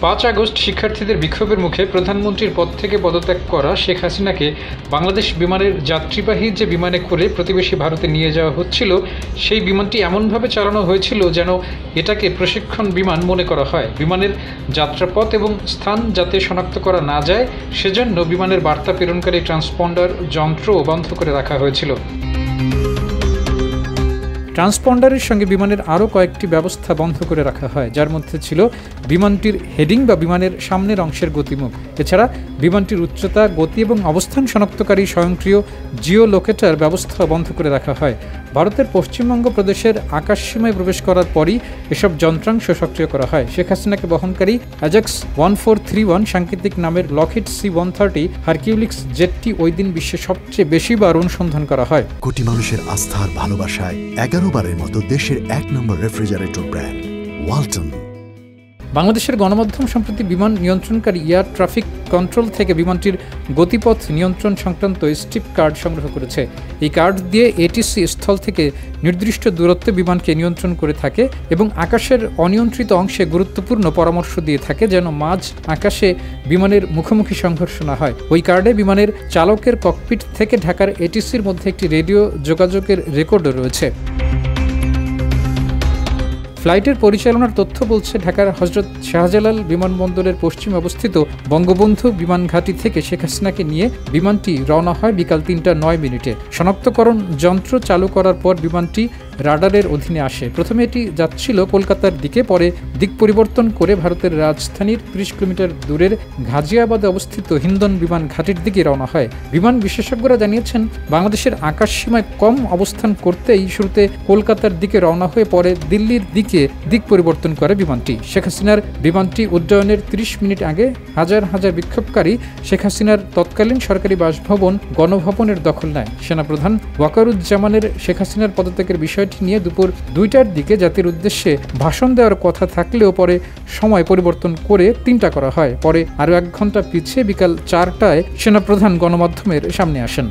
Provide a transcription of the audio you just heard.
5 August শিক্ষার্থীদের বিক্ষোভের মুখে প্রধানমন্ত্রীর পদ থেকে পদত্যাগ করা শেখ হাসিনাকে বাংলাদেশ বিমানের যাত্রীবাহী যে বিমানে করে প্রতিবেশী ভারতে নিয়ে যাওয়া হচ্ছিল, সেই বিমানটি এমনভাবে চালানো হয়েছিল যেন এটাকে প্রশিক্ষণ বিমান মনে করা হয়। বিমানের যাত্রাপথ এবং স্থান যাতে শনাক্ত করা না যায় সেজন্য বিমানের বার্তা প্রেরণকারী ট্রান্সপন্ডার যন্ত্রও বন্ধ করে রাখা হয়েছিল। ট্রান্সপন্ডারের সঙ্গে বিমানের আরও কয়েকটি ব্যবস্থা বন্ধ করে রাখা হয়, যার মধ্যে ছিল বিমানটির হেডিং বা বিমানের সামনের অংশের গতিমুখ। এছাড়া বিমানটির উচ্চতা, গতি এবং অবস্থান শনাক্তকারী স্বয়ংক্রিয় জিও লোকেটার ব্যবস্থা বন্ধ করে রাখা হয়। ভারতের পশ্চিমবঙ্গ প্রদেশের আকাশসীমায় প্রবেশ করার পরই এসব যন্ত্রাংশ সক্রিয় করা হয়। শেখ হাসিনাকে বহনকারী অ্যাজাক্স 1431 সাংকেতিক নামের লকহিড C-130 হারকিউলিস জেটটি ওই দিন বিশ্বে সবচেয়ে বেশিবার অনুসন্ধান করা হয়। কোটি মানুষের আস্থার ভালোবাসায় 11 বারের মতো দেশের 1 নম্বর রেফ্রিজারেটর ব্র্যান্ড ওয়ালটন। বাংলাদেশের গণমাধ্যম সম্প্রতি বিমান নিয়ন্ত্রণকারী এয়ার ট্রাফিক কন্ট্রোল থেকে বিমানটির গতিপথ নিয়ন্ত্রণ সংক্রান্ত স্ট্রিপ কার্ড সংগ্রহ করেছে। এই কার্ড দিয়ে এটিসি স্থল থেকে নির্দিষ্ট দূরত্বে বিমানকে নিয়ন্ত্রণ করে থাকে এবং আকাশের অনিয়ন্ত্রিত অংশে গুরুত্বপূর্ণ পরামর্শ দিয়ে থাকে যেন মাঝ আকাশে বিমানের মুখোমুখি সংঘর্ষ না হয়। ওই কার্ডে বিমানের চালকের ককপিট থেকে ঢাকার এটিসির মধ্যে একটি রেডিও যোগাযোগের রেকর্ডও রয়েছে। ফ্লাইটের পরিচালনার তথ্য বলছে, ঢাকার হজরত শাহজালাল বিমানবন্দরের পশ্চিমে অবস্থিত বঙ্গবন্ধু বিমান ঘাঁটি থেকে শেখ হাসিনাকে নিয়ে বিমানটি রওনা হয় বিকাল 3:09। শনাক্তকরণ যন্ত্র চালু করার পর বিমানটি রাডারের অধীনে আসে। প্রথমে এটি যাচ্ছিল কলকাতার দিকে, পরে দিক পরিবর্তন করে ভারতের রাজধানীর 30 কিলোমিটার দূরের গাজিয়াবাদে অবস্থিত হিন্দন বিমান ঘাঁটির দিকে রওনা হয়। বিমান বিশেষজ্ঞরা জানিয়েছেন, বাংলাদেশের আকাশসীমায় কম অবস্থান করতেই শুরুতে কলকাতার দিকে রওনা হয়ে পরে দিল্লির দিকে দিক পরিবর্তন করে বিমানটি। শেখ হাসিনার বিমানটি উড্ডয়নের 30 মিনিট আগে হাজার হাজার বিক্ষোভকারী শেখ হাসিনার তৎকালীন সরকারি বাসভবন গণভবনের দখল নেয়। সেনাপ্রধান ওয়াকারুজ্জামানের শেখ হাসিনার পদত্যাগের বিষয়টি নিয়ে দুপুর 2টার দিকে জাতির উদ্দেশ্যে ভাষণ দেওয়ার কথা থাকলেও পরে সময় পরিবর্তন করে 3টা করা হয়। পরে আরও 1 ঘন্টা পিছিয়ে বিকাল 4টায় সেনাপ্রধান গণমাধ্যমের সামনে আসেন।